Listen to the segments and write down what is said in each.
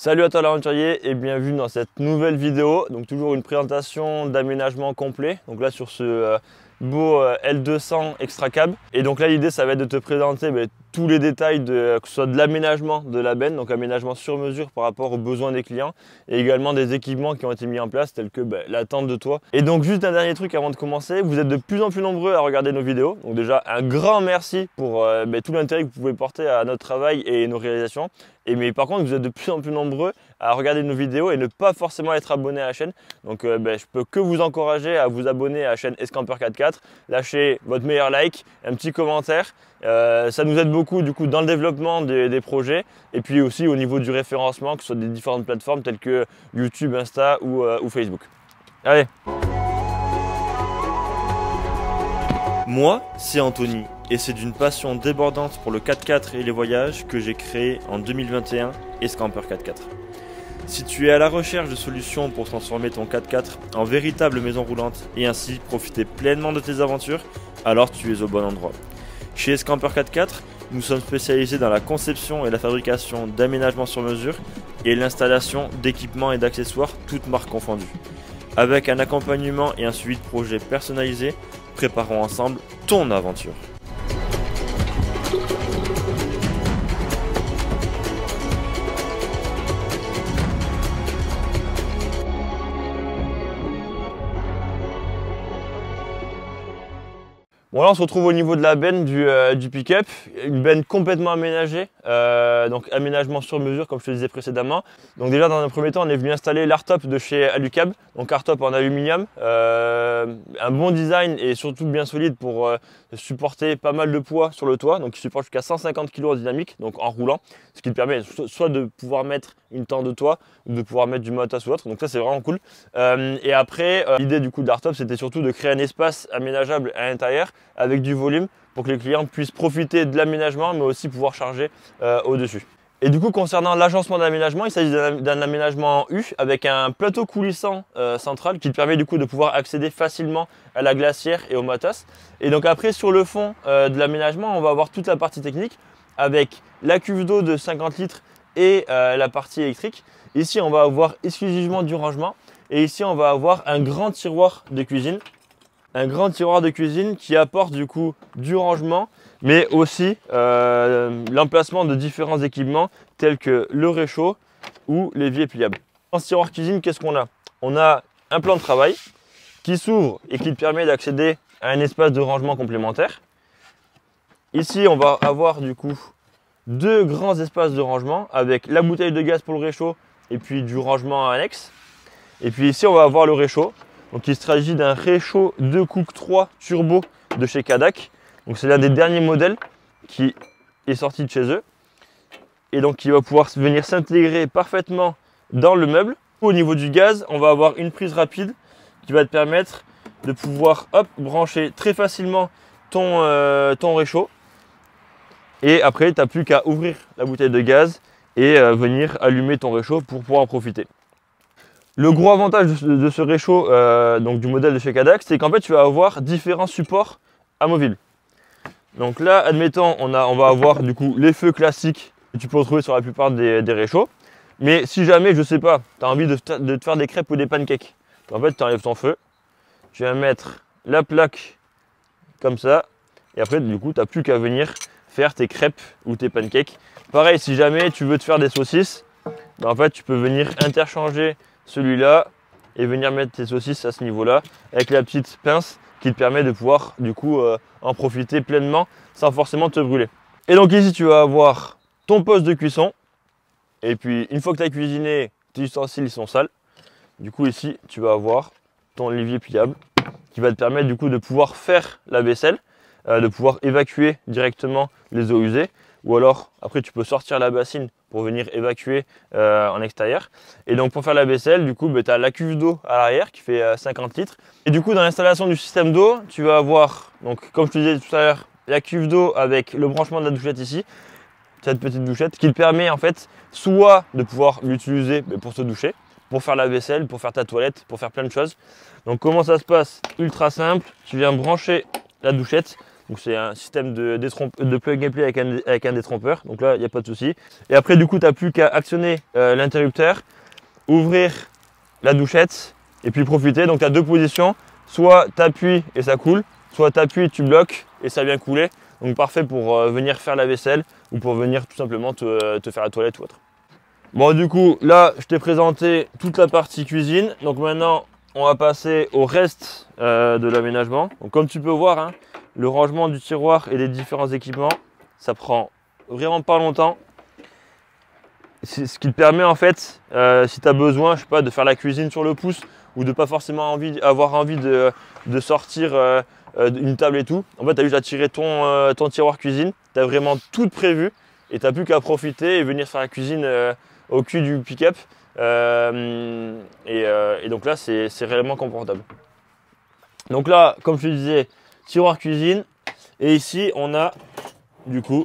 Salut à toi l'aventurier et bienvenue dans cette nouvelle vidéo. Donc toujours une présentation d'aménagement complet. Donc là sur ce beau L200 extra cab. Et donc là l'idée ça va être de te présenter tous les détails que ce soit de l'aménagement de la benne, donc aménagement sur mesure par rapport aux besoins des clients et également des équipements qui ont été mis en place tels que la tente de toit. Et donc juste un dernier truc avant de commencer, vous êtes de plus en plus nombreux à regarder nos vidéos. Donc déjà un grand merci pour tout l'intérêt que vous pouvez porter à notre travail et nos réalisations. Mais par contre, vous êtes de plus en plus nombreux à regarder nos vidéos et ne pas forcément être abonné à la chaîne. Donc je peux que vous encourager à vous abonner à la chaîne Escamper44, lâcher votre meilleur like, un petit commentaire. Ça nous aide beaucoup du coup dans le développement des projets et puis aussi au niveau du référencement, que ce soit des différentes plateformes telles que YouTube, Insta ou Facebook. Allez! Moi, c'est Anthony et c'est d'une passion débordante pour le 4x4 et les voyages que j'ai créé en 2021 Escamper44. Si tu es à la recherche de solutions pour transformer ton 4x4 en véritable maison roulante et ainsi profiter pleinement de tes aventures, alors tu es au bon endroit. Chez Escamper44, nous sommes spécialisés dans la conception et la fabrication d'aménagements sur mesure et l'installation d'équipements et d'accessoires, toutes marques confondues. Avec un accompagnement et un suivi de projet personnalisé, préparons ensemble ton aventure. Bon là on se retrouve au niveau de la benne du pick-up, une benne complètement aménagée, donc aménagement sur mesure comme je te disais précédemment. Donc déjà dans un premier temps on est venu installer l'hardtop de chez Alucab, donc hardtop en aluminium, un bon design et surtout bien solide pour supporter pas mal de poids sur le toit, donc il supporte jusqu'à 150 kg en dynamique, donc en roulant, ce qui te permet soit de pouvoir mettre une tente de toit ou de pouvoir mettre du matos ou autre, donc ça c'est vraiment cool. Et après l'idée du coup de l'hardtop c'était surtout de créer un espace aménageable à l'intérieur avec du volume pour que les clients puissent profiter de l'aménagement mais aussi pouvoir charger au-dessus. Et du coup concernant l'agencement d'aménagement, il s'agit d'un aménagement en U avec un plateau coulissant central qui te permet du coup de pouvoir accéder facilement à la glacière et au matos. Et donc après sur le fond de l'aménagement, on va avoir toute la partie technique avec la cuve d'eau de 50 litres et la partie électrique. Ici on va avoir exclusivement du rangement et ici on va avoir un grand tiroir de cuisine. Un grand tiroir de cuisine qui apporte du coup du rangement mais aussi l'emplacement de différents équipements tels que le réchaud ou l'évier pliable. Dans ce tiroir cuisine, qu'est-ce qu'on a? On a un plan de travail qui s'ouvre et qui te permet d'accéder à un espace de rangement complémentaire. Ici, on va avoir du coup deux grands espaces de rangement avec la bouteille de gaz pour le réchaud et puis du rangement annexe. Et puis ici, on va avoir le réchaud. Donc il s'agit d'un réchaud 2 Cook 3 Turbo de chez Cadac. Donc c'est l'un des derniers modèles qui est sorti de chez eux. Et donc il va pouvoir venir s'intégrer parfaitement dans le meuble. Au niveau du gaz, on va avoir une prise rapide qui va te permettre de pouvoir brancher très facilement ton réchaud. Et après, tu n'as plus qu'à ouvrir la bouteille de gaz et venir allumer ton réchaud pour pouvoir en profiter. Le gros avantage de ce réchaud, donc du modèle de chez Cadac, c'est qu'en fait tu vas avoir différents supports amovibles. Donc là, admettons, on va avoir du coup les feux classiques que tu peux retrouver sur la plupart des réchauds. Mais si jamais, je sais pas, tu as envie de te faire des crêpes ou des pancakes, en fait tu enlèves ton feu, tu vas mettre la plaque comme ça, et après du coup tu n'as plus qu'à venir faire tes crêpes ou tes pancakes. Pareil, si jamais tu veux te faire des saucisses, en fait tu peux venir interchanger celui-là et venir mettre tes saucisses à ce niveau-là avec la petite pince qui te permet de pouvoir du coup en profiter pleinement sans forcément te brûler. Et donc ici tu vas avoir ton poste de cuisson et puis une fois que tu as cuisiné, tes ustensiles sont sales. Du coup ici tu vas avoir ton évier pliable qui va te permettre du coup de pouvoir faire la vaisselle, de pouvoir évacuer directement les eaux usées ou alors après tu peux sortir la bassine pour venir évacuer en extérieur. Et donc pour faire la vaisselle, du coup, tu as la cuve d'eau à l'arrière qui fait 50 litres. Et du coup, dans l'installation du système d'eau, tu vas avoir, donc, comme je te disais tout à l'heure, la cuve d'eau avec le branchement de la douchette ici, cette petite douchette qui te permet en fait soit de pouvoir l'utiliser pour te doucher, pour faire la vaisselle, pour faire ta toilette, pour faire plein de choses. Donc comment ça se passe? Ultra simple, tu viens brancher la douchette Donc c'est un système de plug and play avec un détrompeur. Donc là, il n'y a pas de souci. Et après, du coup, tu n'as plus qu'à actionner l'interrupteur, ouvrir la douchette et puis profiter. Donc tu as deux positions. Soit tu appuies et ça coule, soit tu appuies, tu bloques et ça vient couler. Donc parfait pour venir faire la vaisselle ou pour venir tout simplement te faire la toilette ou autre. Bon, du coup, là, je t'ai présenté toute la partie cuisine. Donc maintenant, on va passer au reste de l'aménagement. Donc comme tu peux voir, hein, le rangement du tiroir et des différents équipements, ça prend vraiment pas longtemps. C'est ce qui te permet en fait, si tu as besoin, je sais pas, de faire la cuisine sur le pouce ou de pas forcément avoir envie de sortir une table et tout. En fait, tu as juste à tirer ton tiroir cuisine, tu as vraiment tout prévu et tu n'as plus qu'à profiter et venir faire la cuisine au cul du pick-up. Et donc là, c'est réellement confortable. Donc là, comme je te disais, tiroir cuisine. Et ici, on a du coup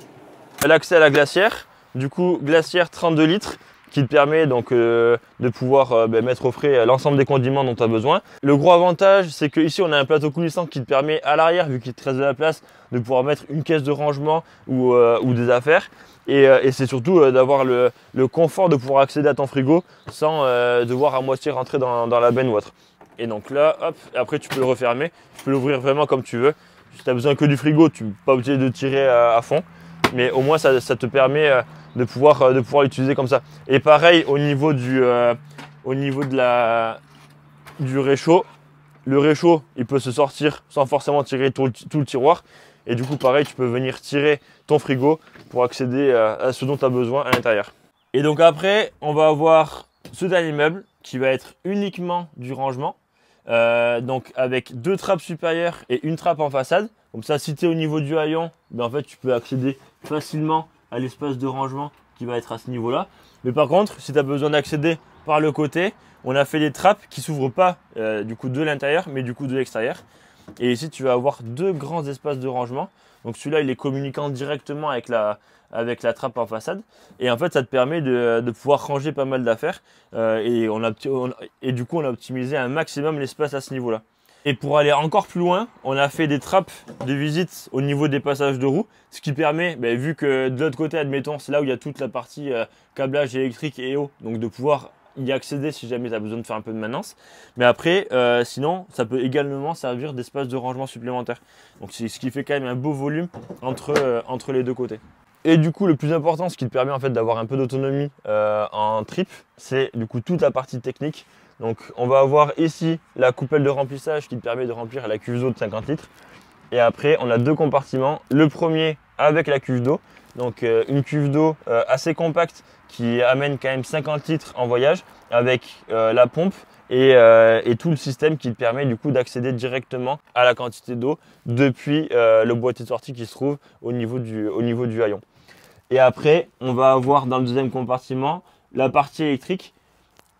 l'accès à la glacière. Du coup, glacière 32 litres qui te permet donc de pouvoir mettre au frais l'ensemble des condiments dont tu as besoin. Le gros avantage, c'est qu'ici, on a un plateau coulissant qui te permet à l'arrière, vu qu'il te reste de la place, de pouvoir mettre une caisse de rangement ou des affaires. Et c'est surtout d'avoir le confort de pouvoir accéder à ton frigo sans devoir à moitié rentrer dans la benne ou autre. Et donc là, hop, après tu peux le refermer, tu peux l'ouvrir vraiment comme tu veux. Si tu n'as besoin que du frigo, tu n'es pas obligé de tirer à fond. Mais au moins, ça te permet de pouvoir l'utiliser comme ça. Et pareil, au niveau du réchaud, le réchaud, il peut se sortir sans forcément tirer tout le tiroir. Et du coup, pareil, tu peux venir tirer ton frigo pour accéder à ce dont tu as besoin à l'intérieur. Et donc après, on va avoir ce dernier meuble qui va être uniquement du rangement. Donc avec deux trappes supérieures et une trappe en façade. Comme ça, si tu es au niveau du haillon, ben en fait, tu peux accéder facilement à l'espace de rangement qui va être à ce niveau-là. Mais par contre, si tu as besoin d'accéder par le côté, on a fait des trappes qui s'ouvrent pas du coup de l'intérieur, mais du coup de l'extérieur. Et ici, tu vas avoir deux grands espaces de rangement. Donc celui-là, il est communiquant directement avec la trappe en façade. Et en fait, ça te permet de pouvoir ranger pas mal d'affaires. Et du coup, on a optimisé un maximum l'espace à ce niveau-là. Et pour aller encore plus loin, on a fait des trappes de visite au niveau des passages de roues. Ce qui permet, vu que de l'autre côté, admettons, c'est là où il y a toute la partie câblage électrique et eau. Donc de pouvoir y accéder si jamais tu as besoin de faire un peu de maintenance. Mais après, sinon, ça peut également servir d'espace de rangement supplémentaire. Donc c'est ce qui fait quand même un beau volume entre les deux côtés. Et du coup, le plus important, ce qui te permet en fait d'avoir un peu d'autonomie en trip, c'est du coup toute la partie technique. Donc on va avoir ici la coupelle de remplissage qui te permet de remplir la cuve d'eau de 50 litres. Et après, on a deux compartiments. Le premier avec la cuve d'eau. Donc une cuve d'eau assez compacte qui amène quand même 50 litres en voyage avec la pompe et tout le système qui te permet du coup d'accéder directement à la quantité d'eau depuis le boîtier de sortie qui se trouve au niveau du haillon. Et après, on va avoir dans le deuxième compartiment la partie électrique.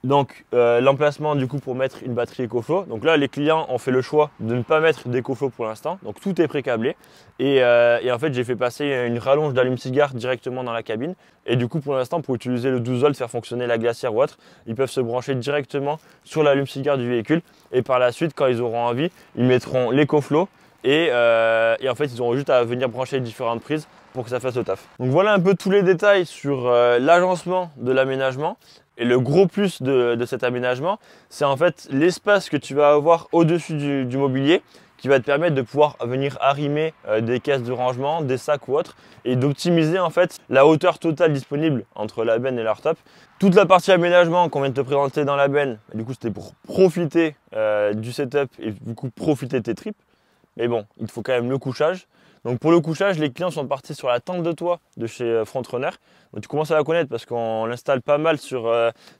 Donc l'emplacement du coup pour mettre une batterie EcoFlow. Donc là les clients ont fait le choix de ne pas mettre d'EcoFlow pour l'instant. Donc tout est pré-câblé. Et en fait j'ai fait passer une rallonge d'allume-cigare directement dans la cabine. Et du coup pour l'instant pour utiliser le 12 volts, faire fonctionner la glacière ou autre, ils peuvent se brancher directement sur l'allume-cigare du véhicule. Et par la suite quand ils auront envie, ils mettront l'EcoFlow. Et en fait ils auront juste à venir brancher différentes prises pour que ça fasse le taf. Donc voilà un peu tous les détails sur l'agencement de l'aménagement. Et le gros plus de cet aménagement, c'est en fait l'espace que tu vas avoir au-dessus du mobilier qui va te permettre de pouvoir venir arrimer des caisses de rangement, des sacs ou autres et d'optimiser en fait la hauteur totale disponible entre la benne et la hardtop. Toute la partie aménagement qu'on vient de te présenter dans la benne, du coup c'était pour profiter du setup et du coup profiter de tes tripes. Mais bon, il te faut quand même le couchage. Donc pour le couchage, les clients sont partis sur la tente de toit de chez Frontrunner. Donc tu commences à la connaître parce qu'on l'installe pas mal sur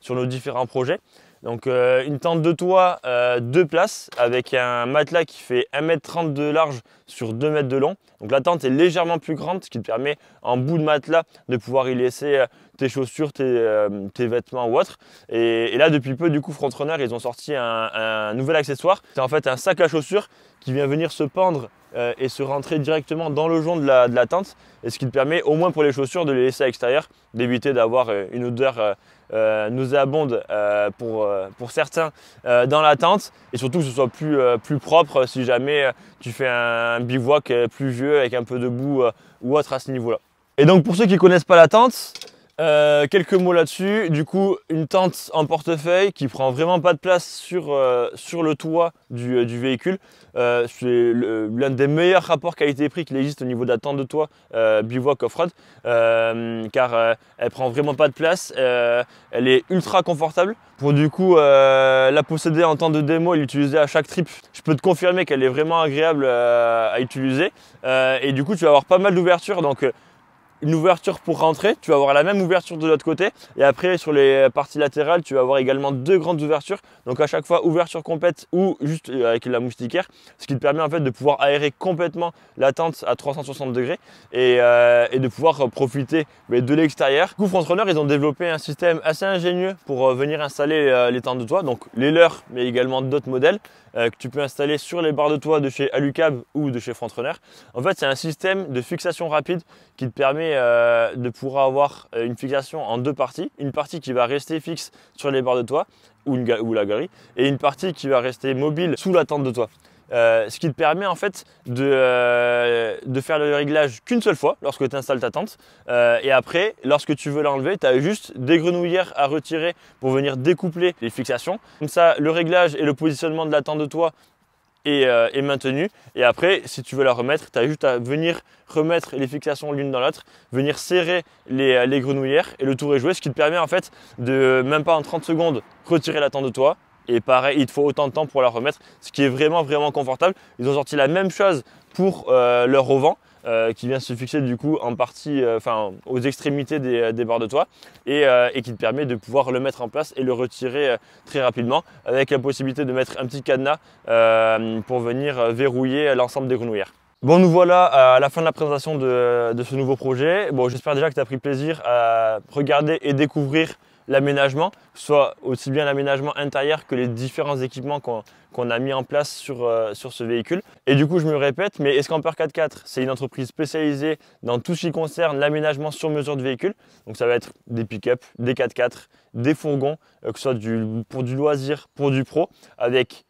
nos différents projets. Donc une tente de toit 2 places avec un matelas qui fait 1,30 m de large sur 2 mètres de long. Donc la tente est légèrement plus grande, ce qui te permet en bout de matelas de pouvoir y laisser tes chaussures, tes vêtements ou autres. Et là depuis peu du coup Frontrunner ils ont sorti un nouvel accessoire. C'est en fait un sac à chaussures qui vient venir se pendre et se rentrer directement dans le jonc de la tente, et ce qui te permet, au moins pour les chaussures, de les laisser à l'extérieur, d'éviter d'avoir une odeur nauséabonde pour certains dans la tente, et surtout que ce soit plus propre si jamais tu fais un bivouac pluvieux avec un peu de boue ou autre à ce niveau-là. Et donc pour ceux qui ne connaissent pas la tente, quelques mots là-dessus. Du coup, une tente en portefeuille qui prend vraiment pas de place sur le toit du véhicule. C'est l'un des meilleurs rapports qualité-prix qu'il existe au niveau de la tente de toit bivouac off-road, car elle prend vraiment pas de place. Elle est ultra confortable. Pour du coup la posséder en temps de démo et l'utiliser à chaque trip, je peux te confirmer qu'elle est vraiment agréable à utiliser. Et du coup, tu vas avoir pas mal d'ouvertures. Donc une ouverture pour rentrer, tu vas avoir la même ouverture de l'autre côté, et après sur les parties latérales tu vas avoir également deux grandes ouvertures, donc à chaque fois ouverture complète ou juste avec la moustiquaire, ce qui te permet en fait de pouvoir aérer complètement la tente à 360 degrés et de pouvoir profiter de l'extérieur. Du coup, Frontrunner, ils ont développé un système assez ingénieux pour venir installer les tentes de toit, donc les leurs mais également d'autres modèles que tu peux installer sur les barres de toit de chez Alucab ou de chez Frontrunner. En fait, c'est un système de fixation rapide qui te permet de pouvoir avoir une fixation en deux parties. Une partie qui va rester fixe sur les barres de toit ou la galerie, et une partie qui va rester mobile sous la tente de toit. Ce qui te permet en fait de faire le réglage qu'une seule fois lorsque tu installes ta tente, et après lorsque tu veux l'enlever, tu as juste des grenouillères à retirer pour venir découpler les fixations. Comme ça, le réglage et le positionnement de la tente de toit est maintenu, et après si tu veux la remettre, tu as juste à venir remettre les fixations l'une dans l'autre, venir serrer les grenouillères et le tour est joué, ce qui te permet en fait de même pas en 30 secondes retirer la tente de toit. Et pareil, il te faut autant de temps pour la remettre, ce qui est vraiment confortable. Ils ont sorti la même chose pour leur auvent, qui vient se fixer du coup en partie, aux extrémités des barres de toit, et qui te permet de pouvoir le mettre en place et le retirer très rapidement, avec la possibilité de mettre un petit cadenas pour venir verrouiller l'ensemble des grenouillères. Bon, nous voilà à la fin de la présentation de ce nouveau projet. Bon, j'espère déjà que tu as pris plaisir à regarder et découvrir l'aménagement, soit aussi bien l'aménagement intérieur que les différents équipements qu'on a mis en place sur ce véhicule. Et du coup, je me répète, mais Escamper 4x4, c'est une entreprise spécialisée dans tout ce qui concerne l'aménagement sur mesure de véhicule. Donc ça va être des pick-up, des 4x4, des fourgons, que ce soit pour du loisir, pour du pro, avec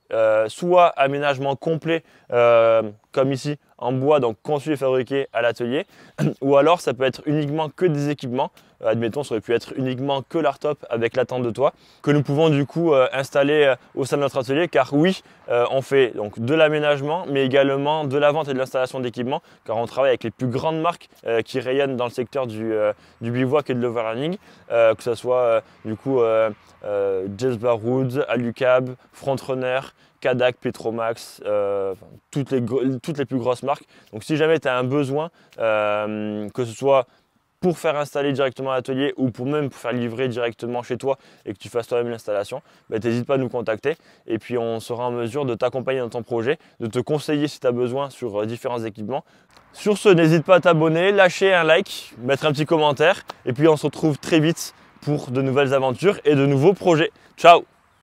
soit aménagement complet comme ici en bois, donc conçu et fabriqué à l'atelier, ou alors ça peut être uniquement que des équipements. Admettons, ça aurait pu être uniquement que l'hardtop avec la tente de toit que nous pouvons du coup installer au sein de notre atelier, car oui, on fait donc de l'aménagement mais également de la vente et de l'installation d'équipements, car on travaille avec les plus grandes marques qui rayonnent dans le secteur du bivouac et de l'overlanding, que ce soit du coup Jesper Woods, Alucab, Frontrunner, Cadac, Petromax, toutes les plus grosses marques. Donc si jamais tu as un besoin, que ce soit pour faire installer directement à l'atelier ou pour faire livrer directement chez toi et que tu fasses toi-même l'installation, n'hésite pas à nous contacter, et puis on sera en mesure de t'accompagner dans ton projet, de te conseiller si tu as besoin sur différents équipements. Sur ce, n'hésite pas à t'abonner, lâcher un like, mettre un petit commentaire, et puis on se retrouve très vite pour de nouvelles aventures et de nouveaux projets. Ciao!